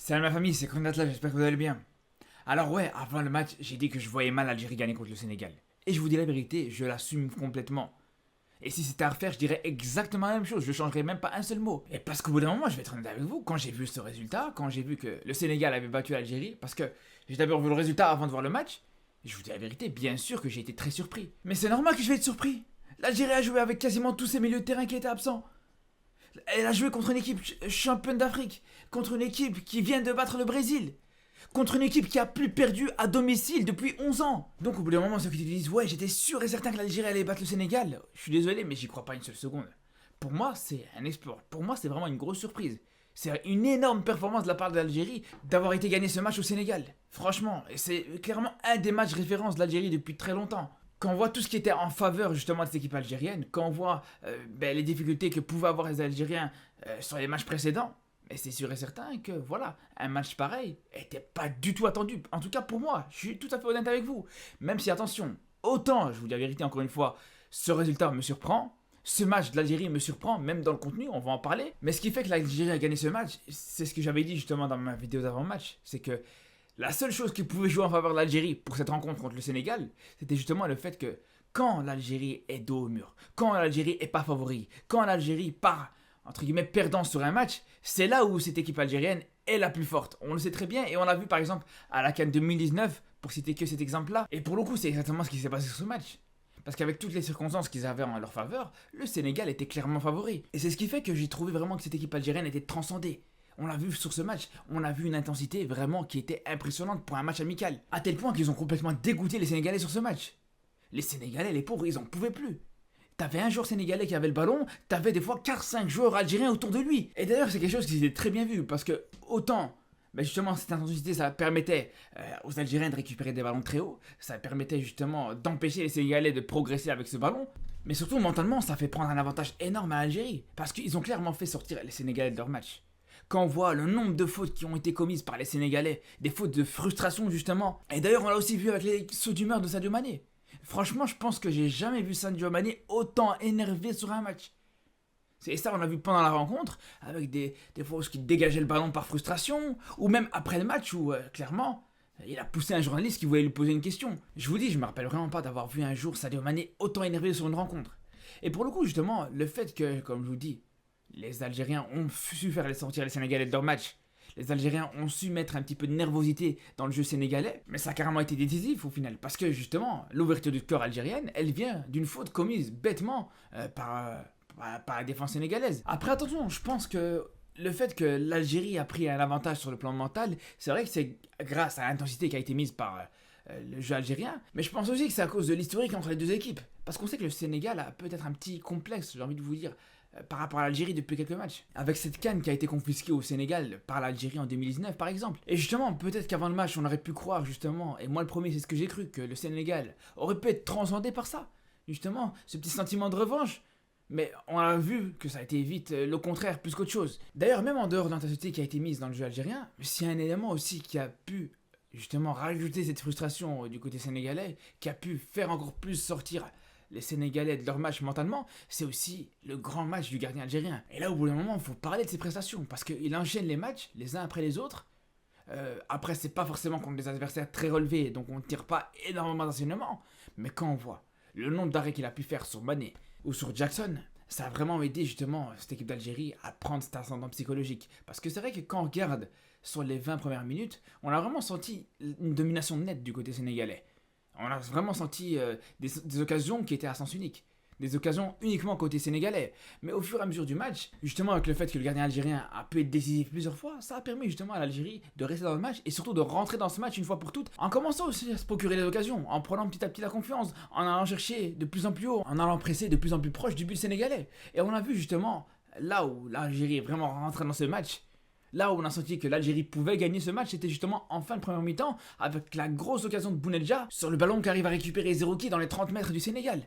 Salut ma famille, c'est Condat là, j'espère que vous allez bien. Alors ouais, avant le match, j'ai dit que je voyais mal l'Algérie gagner contre le Sénégal. Et je vous dis la vérité, je l'assume complètement. Et si c'était à refaire, je dirais exactement la même chose, je changerais même pas un seul mot. Et parce qu'au bout d'un moment, je vais être honnête avec vous, quand j'ai vu ce résultat, quand j'ai vu que le Sénégal avait battu l'Algérie, parce que j'ai d'abord vu le résultat avant de voir le match, et je vous dis la vérité, bien sûr que j'ai été très surpris. Mais c'est normal que je vais être surpris. L'Algérie a joué avec quasiment tous ses milieux de terrain qui étaient absents. Elle a joué contre une équipe championne d'Afrique, contre une équipe qui vient de battre le Brésil, contre une équipe qui a plus perdu à domicile depuis 11 ans. Donc au bout d'un moment, ceux qui te disent ouais, j'étais sûr et certain que l'Algérie allait battre le Sénégal, je suis désolé, mais j'y crois pas une seule seconde. Pour moi, c'est un exploit. Pour moi, c'est vraiment une grosse surprise. C'est une énorme performance de la part de l'Algérie d'avoir été gagné ce match au Sénégal. Franchement, et c'est clairement un des matchs références de l'Algérie depuis très longtemps. Quand on voit tout ce qui était en faveur justement de cette équipe algérienne, quand on voit les difficultés que pouvaient avoir les Algériens sur les matchs précédents, mais c'est sûr et certain que voilà, un match pareil était pas du tout attendu. En tout cas pour moi, je suis tout à fait honnête avec vous. Même si attention, autant, je vous dis la vérité encore une fois, ce résultat me surprend, ce match de l'Algérie me surprend, même dans le contenu, on va en parler. Mais ce qui fait que l'Algérie a gagné ce match, c'est ce que j'avais dit justement dans ma vidéo d'avant-match, c'est que la seule chose qui pouvait jouer en faveur de l'Algérie pour cette rencontre contre le Sénégal, c'était justement le fait que quand l'Algérie est dos au mur, quand l'Algérie est pas favori, quand l'Algérie part, entre guillemets, perdant sur un match, c'est là où cette équipe algérienne est la plus forte. On le sait très bien et on l'a vu par exemple à la CAN 2019, pour citer que cet exemple-là. Et pour le coup, c'est exactement ce qui s'est passé sur ce match. Parce qu'avec toutes les circonstances qu'ils avaient en leur faveur, le Sénégal était clairement favori. Et c'est ce qui fait que j'ai trouvé vraiment que cette équipe algérienne était transcendée. On l'a vu sur ce match, on a vu une intensité vraiment qui était impressionnante pour un match amical. À tel point qu'ils ont complètement dégoûté les Sénégalais sur ce match. Les Sénégalais, les pauvres, ils en pouvaient plus. T'avais un joueur sénégalais qui avait le ballon, t'avais des fois 4-5 joueurs algériens autour de lui. Et d'ailleurs, c'est quelque chose qui s'était très bien vu, parce que autant, justement, cette intensité, ça permettait aux Algériens de récupérer des ballons très hauts, ça permettait justement d'empêcher les Sénégalais de progresser avec ce ballon, mais surtout mentalement, ça fait prendre un avantage énorme à l'Algérie, parce qu'ils ont clairement fait sortir les Sénégalais de leur match. Quand on voit le nombre de fautes qui ont été commises par les Sénégalais, des fautes de frustration justement, et d'ailleurs on l'a aussi vu avec les sauts d'humeur de Sadio Mané. Franchement, je pense que j'ai jamais vu Sadio Mané autant énervé sur un match. Et ça, on l'a vu pendant la rencontre, avec des fois où il dégageait le ballon par frustration, ou même après le match où, clairement, il a poussé un journaliste qui voulait lui poser une question. Je vous dis, je me rappelle vraiment pas d'avoir vu un jour Sadio Mané autant énervé sur une rencontre. Et pour le coup, justement, le fait que, comme je vous dis, les Algériens ont su faire sortir les Sénégalais de leur match. Les Algériens ont su mettre un petit peu de nervosité dans le jeu sénégalais, mais ça a carrément été décisif au final, parce que justement, l'ouverture du score algérienne, elle vient d'une faute commise bêtement par la défense sénégalaise. Après, attention, je pense que le fait que l'Algérie a pris un avantage sur le plan mental, c'est vrai que c'est grâce à l'intensité qui a été mise par le jeu algérien, mais je pense aussi que c'est à cause de l'historique entre les deux équipes. Parce qu'on sait que le Sénégal a peut-être un petit complexe, j'ai envie de vous dire, par rapport à l'Algérie depuis quelques matchs. Avec cette canne qui a été confisquée au Sénégal par l'Algérie en 2019 par exemple. Et justement, peut-être qu'avant le match, on aurait pu croire justement, et moi le premier c'est ce que j'ai cru, que le Sénégal aurait pu être transcendé par ça. Justement, ce petit sentiment de revanche. Mais on a vu que ça a été vite le contraire plus qu'autre chose. D'ailleurs, même en dehors de l'intensité qui a été mise dans le jeu algérien, s'il y a un élément aussi qui a pu justement rajouter cette frustration du côté sénégalais, qui a pu faire encore plus sortir les Sénégalais de leur match mentalement, c'est aussi le grand match du gardien algérien. Et là, au bout d'un moment, il faut parler de ses prestations, parce qu'il enchaîne les matchs, les uns après les autres. Après, c'est pas forcément contre des adversaires très relevés, donc on ne tire pas énormément d'enseignements. Mais quand on voit le nombre d'arrêts qu'il a pu faire sur Mané ou sur Jackson, ça a vraiment aidé justement cette équipe d'Algérie à prendre cet ascendant psychologique. Parce que c'est vrai que quand on regarde sur les 20 premières minutes, on a vraiment senti une domination nette du côté sénégalais. On a vraiment senti des occasions qui étaient à sens unique. Des occasions uniquement côté sénégalais. Mais au fur et à mesure du match, justement avec le fait que le gardien algérien a pu être décisif plusieurs fois, ça a permis justement à l'Algérie de rester dans le match et surtout de rentrer dans ce match une fois pour toutes, en commençant aussi à se procurer des occasions, en prenant petit à petit la confiance, en allant chercher de plus en plus haut, en allant presser de plus en plus proche du but sénégalais. Et on a vu justement, là où l'Algérie est vraiment rentrée dans ce match, là où on a senti que l'Algérie pouvait gagner ce match, c'était justement en fin de première mi-temps, avec la grosse occasion de Bounedjah sur le ballon qui arrive à récupérer Zerouki dans les 30 mètres du Sénégal.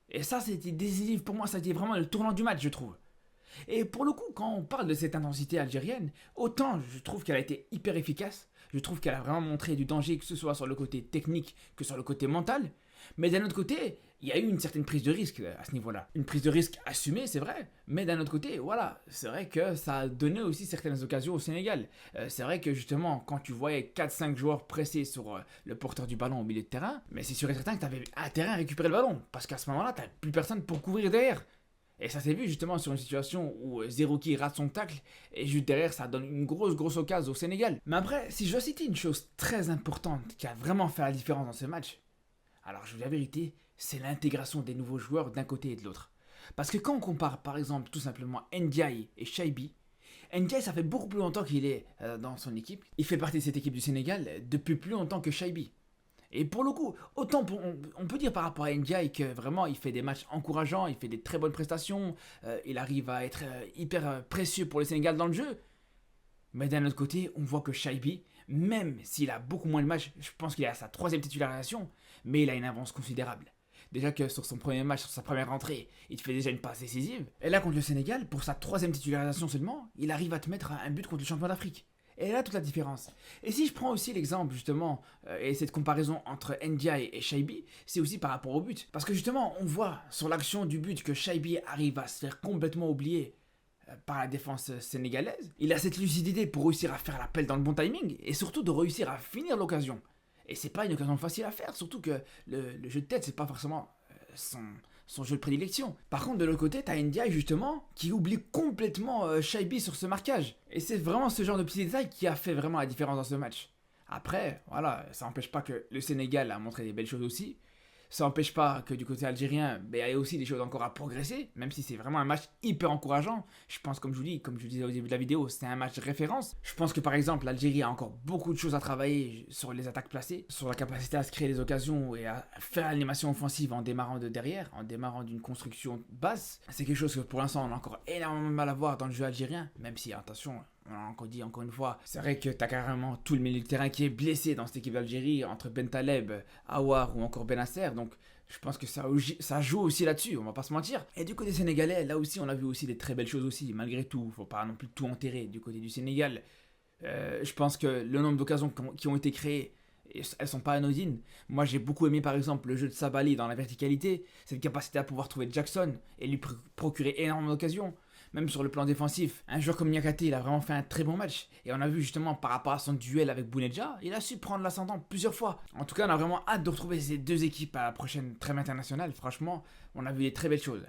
Et ça, c'était décisif pour moi, ça a été vraiment le tournant du match, je trouve. Et pour le coup, quand on parle de cette intensité algérienne, autant je trouve qu'elle a été hyper efficace, je trouve qu'elle a vraiment montré du danger, que ce soit sur le côté technique que sur le côté mental, Mais d'un autre côté, il y a eu une certaine prise de risque à ce niveau-là. Une prise de risque assumée, c'est vrai, mais d'un autre côté, voilà, c'est vrai que ça a donné aussi certaines occasions au Sénégal. C'est vrai que justement, quand tu voyais 4-5 joueurs pressés sur le porteur du ballon au milieu de terrain, mais c'est sûr et certain que tu avais intérêt à récupérer le ballon, parce qu'à ce moment-là, tu n'as plus personne pour couvrir derrière. Et ça s'est vu justement sur une situation où Zerouki rate son tacle et juste derrière ça donne une grosse occasion au Sénégal. Mais après, si je dois citer une chose très importante qui a vraiment fait la différence dans ce match, alors je vous dis la vérité, c'est l'intégration des nouveaux joueurs d'un côté et de l'autre. Parce que quand on compare par exemple tout simplement Ndiaye et Shaibi, Ndiaye ça fait beaucoup plus longtemps qu'il est dans son équipe. Il fait partie de cette équipe du Sénégal depuis plus longtemps que Shaibi. Et pour le coup, autant on peut dire par rapport à Ndiaye que vraiment il fait des matchs encourageants, il fait des très bonnes prestations, il arrive à être hyper précieux pour le Sénégal dans le jeu. Mais d'un autre côté, on voit que Shaibi, même s'il a beaucoup moins de matchs, je pense qu'il est à sa 3e titularisation, mais il a une avance considérable. Déjà que sur son premier match, sur sa première rentrée, il te fait déjà une passe décisive. Et là contre le Sénégal, pour sa 3e titularisation seulement, il arrive à te mettre un but contre le champion d'Afrique. Et là, toute la différence. Et si je prends aussi l'exemple, justement, et cette comparaison entre Ndiaye et Shaibi, c'est aussi par rapport au but. Parce que justement, on voit sur l'action du but que Shaibi arrive à se faire complètement oublier par la défense sénégalaise. Il a cette lucidité pour réussir à faire l'appel dans le bon timing, et surtout de réussir à finir l'occasion. Et c'est pas une occasion facile à faire, surtout que le jeu de tête, c'est pas forcément son jeu de prédilection. Par contre, de l'autre côté, t'as Ndiaye justement qui oublie complètement Shaibi sur ce marquage. Et c'est vraiment ce genre de petits détails qui a fait vraiment la différence dans ce match. Après, voilà, ça n'empêche pas que le Sénégal a montré des belles choses aussi. Ça n'empêche pas que du côté algérien, il y a aussi des choses encore à progresser, même si c'est vraiment un match hyper encourageant. Je pense, comme je vous disais au début de la vidéo, c'est un match de référence. Je pense que par exemple, l'Algérie a encore beaucoup de choses à travailler sur les attaques placées, sur la capacité à se créer des occasions et à faire l'animation offensive en démarrant de derrière, en démarrant d'une construction basse. C'est quelque chose que pour l'instant on a encore énormément de mal à voir dans le jeu algérien, même si, attention, on l'a encore dit encore une fois, c'est vrai que t'as carrément tout le milieu de terrain qui est blessé dans cette équipe d'Algérie, entre Bentaleb, Aouar ou encore Benasser, donc je pense que ça joue aussi là-dessus, on va pas se mentir. Et du côté sénégalais, là aussi on a vu aussi des très belles choses aussi, malgré tout, faut pas non plus tout enterrer du côté du Sénégal. Je pense que le nombre d'occasions qui ont été créées, elles sont pas anodines. Moi j'ai beaucoup aimé par exemple le jeu de Sabali dans la verticalité, cette capacité à pouvoir trouver Jackson et lui procurer énormément d'occasions. Même sur le plan défensif, un joueur comme Niakhaté, il a vraiment fait un très bon match. Et on a vu justement par rapport à son duel avec Bounedjah, il a su prendre l'ascendant plusieurs fois. En tout cas, on a vraiment hâte de retrouver ces deux équipes à la prochaine trêve internationale. Franchement, on a vu des très belles choses.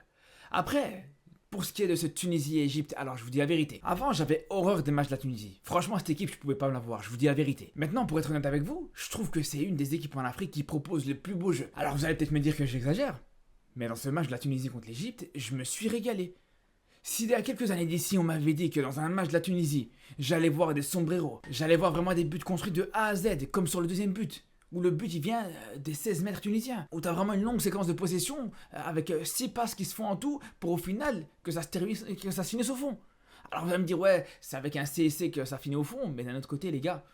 Après, pour ce qui est de ce Tunisie-Égypte, alors je vous dis la vérité. Avant, j'avais horreur des matchs de la Tunisie. Franchement, cette équipe, je pouvais pas me la voir, je vous dis la vérité. Maintenant, pour être honnête avec vous, je trouve que c'est une des équipes en Afrique qui propose le plus beau jeu. Alors vous allez peut-être me dire que j'exagère, mais dans ce match de la Tunisie contre l'Égypte, je me suis régalé. Si il y a quelques années d'ici, on m'avait dit que dans un match de la Tunisie, j'allais voir des sombreros, j'allais voir vraiment des buts construits de A à Z, comme sur le deuxième but, où le but il vient des 16 mètres tunisiens, où t'as vraiment une longue séquence de possession, avec 6 passes qui se font en tout, pour au final que ça se finisse au fond. Alors vous allez me dire, ouais, c'est avec un CSC que ça finit au fond, mais d'un autre côté, les gars,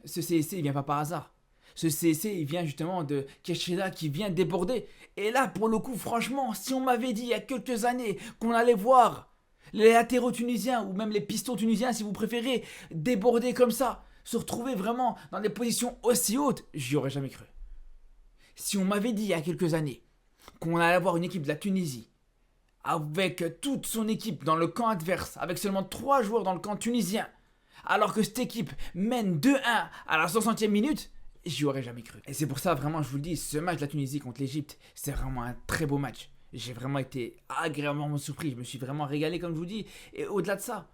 ce CSC il vient pas par hasard. Ce CSC, il vient justement de Keshida qui vient déborder. Et là, pour le coup, franchement, si on m'avait dit il y a quelques années qu'on allait voir les latéraux tunisiens, ou même les pistons tunisiens, si vous préférez, déborder comme ça, se retrouver vraiment dans des positions aussi hautes, j'y aurais jamais cru. Si on m'avait dit il y a quelques années qu'on allait avoir une équipe de la Tunisie, avec toute son équipe dans le camp adverse, avec seulement 3 joueurs dans le camp tunisien, alors que cette équipe mène 2-1 à la 60e minute, j'y aurais jamais cru. Et c'est pour ça, vraiment, je vous le dis, ce match de la Tunisie contre l'Égypte, c'est vraiment un très beau match. J'ai vraiment été agréablement surpris, je me suis vraiment régalé, comme je vous dis. Et au-delà de ça,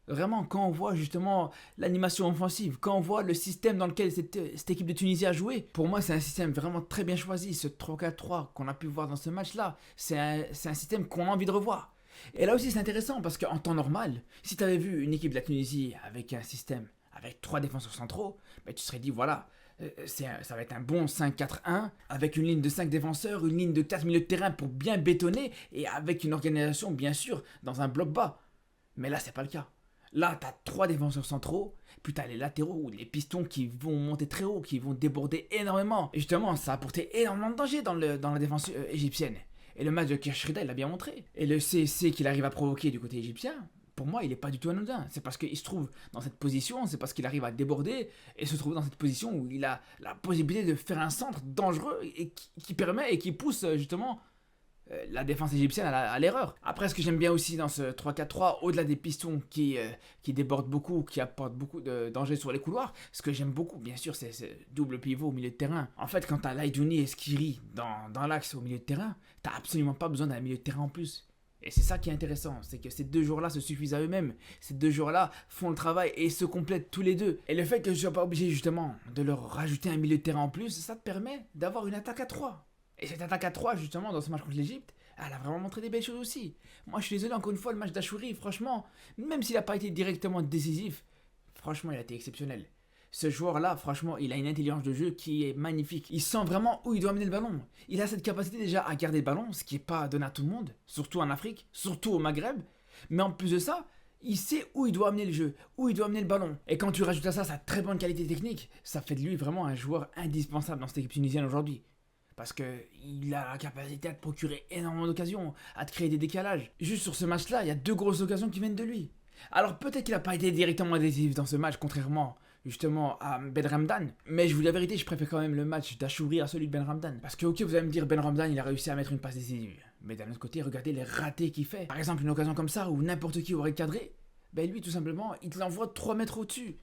vraiment, quand on voit justement l'animation offensive, quand on voit le système dans lequel cette équipe de Tunisie a joué, pour moi, c'est un système vraiment très bien choisi. Ce 3-4-3 qu'on a pu voir dans ce match-là, c'est un système qu'on a envie de revoir. Et là aussi, c'est intéressant parce qu'en temps normal, si tu avais vu une équipe de la Tunisie avec un système, avec 3 défenseurs centraux, ben, tu serais dit, voilà, ça va être un bon 5-4-1 avec une ligne de 5 défenseurs, une ligne de 4 milieux de terrain pour bien bétonner et avec une organisation bien sûr dans un bloc bas. Mais là c'est pas le cas. Là t'as 3 défenseurs centraux, puis t'as les latéraux ou les pistons qui vont monter très haut, qui vont déborder énormément. Et justement ça a apporté énormément de danger dans la défense égyptienne. Et le match de Keshida il l'a bien montré. Et le CSC qu'il arrive à provoquer du côté égyptien, pour moi, il n'est pas du tout anodin. C'est parce qu'il se trouve dans cette position, c'est parce qu'il arrive à déborder et se trouve dans cette position où il a la possibilité de faire un centre dangereux et qui permet et qui pousse justement la défense égyptienne à l'erreur. Après, ce que j'aime bien aussi dans ce 3-4-3, au-delà des pistons qui débordent beaucoup, qui apportent beaucoup de danger sur les couloirs, ce que j'aime beaucoup, bien sûr, c'est ce double pivot au milieu de terrain. En fait, quand t'as Laïdouni et Skiri dans l'axe au milieu de terrain, t'as absolument pas besoin d'un milieu de terrain en plus. Et c'est ça qui est intéressant, c'est que ces deux joueurs-là se suffisent à eux-mêmes. Ces deux joueurs-là font le travail et se complètent tous les deux. Et le fait que je ne sois pas obligé justement de leur rajouter un milieu de terrain en plus, ça te permet d'avoir une attaque à 3. Et cette attaque à 3, justement, dans ce match contre l'Égypte, elle a vraiment montré des belles choses aussi. Moi, je suis désolé, encore une fois, le match d'Achouri, franchement, même s'il n'a pas été directement décisif, franchement, il a été exceptionnel. Ce joueur-là, franchement, il a une intelligence de jeu qui est magnifique. Il sent vraiment où il doit amener le ballon. Il a cette capacité déjà à garder le ballon, ce qui n'est pas donné à tout le monde, surtout en Afrique, surtout au Maghreb. Mais en plus de ça, il sait où il doit amener le jeu, où il doit amener le ballon. Et quand tu rajoutes à ça sa très bonne qualité technique, ça fait de lui vraiment un joueur indispensable dans cette équipe tunisienne aujourd'hui. Parce qu'il a la capacité à te procurer énormément d'occasions, à te créer des décalages. Juste sur ce match-là, il y a 2 grosses occasions qui viennent de lui. Alors peut-être qu'il n'a pas été directement décisif dans ce match, contrairement justement à Ben Ramdan. Mais je vous dis la vérité, je préfère quand même le match d'Achouri à celui de Ben Ramdan. Parce que ok, vous allez me dire, Ben Ramdan, il a réussi à mettre une passe décisive. Mais d'un autre côté, regardez les ratés qu'il fait. Par exemple, une occasion comme ça, où n'importe qui aurait cadré, ben lui, tout simplement, il te l'envoie 3 mètres au-dessus.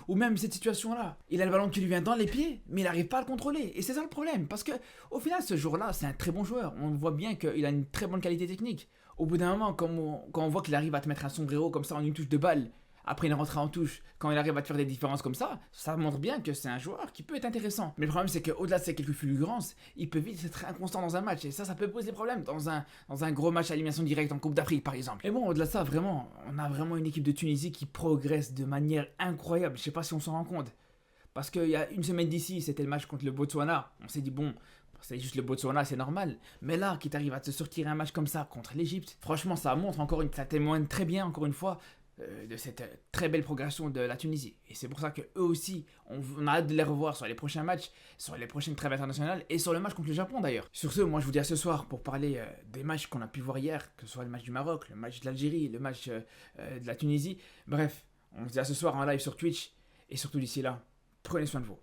Ou même cette situation-là, il a le ballon qui lui vient dans les pieds, mais il n'arrive pas à le contrôler. Et c'est ça le problème, parce que au final, ce joueur-là, c'est un très bon joueur. On voit bien qu'il a une très bonne qualité technique. Au bout d'un moment, quand on voit qu'il arrive à te mettre un sombrero comme ça en une touche de balle, après une rentrée en touche, quand il arrive à te faire des différences comme ça montre bien que c'est un joueur qui peut être intéressant. Mais le problème, c'est qu'au-delà de ces quelques fulgurances, il peut vite être inconstant dans un match. Et ça peut poser problème dans un gros match à élimination directe en Coupe d'Afrique, par exemple. Et bon, au-delà de ça, vraiment, on a vraiment une équipe de Tunisie qui progresse de manière incroyable. Je sais pas si on s'en rend compte. Parce qu'il y a une semaine d'ici, c'était le match contre le Botswana. On s'est dit, bon, c'est juste le Botswana, c'est normal. Mais là, qu'il t'arrive à te sortir un match comme ça contre l'Égypte, franchement, ça montre ça témoigne très bien, encore une fois, de cette très belle progression de la Tunisie. Et c'est pour ça qu'eux aussi, on a hâte de les revoir sur les prochains matchs, sur les prochaines trêves internationales et sur le match contre le Japon d'ailleurs. Sur ce, moi je vous dis à ce soir pour parler des matchs qu'on a pu voir hier, que ce soit le match du Maroc, le match de l'Algérie, le match de la Tunisie. Bref, on se dit à ce soir en live sur Twitch et surtout d'ici là, prenez soin de vous.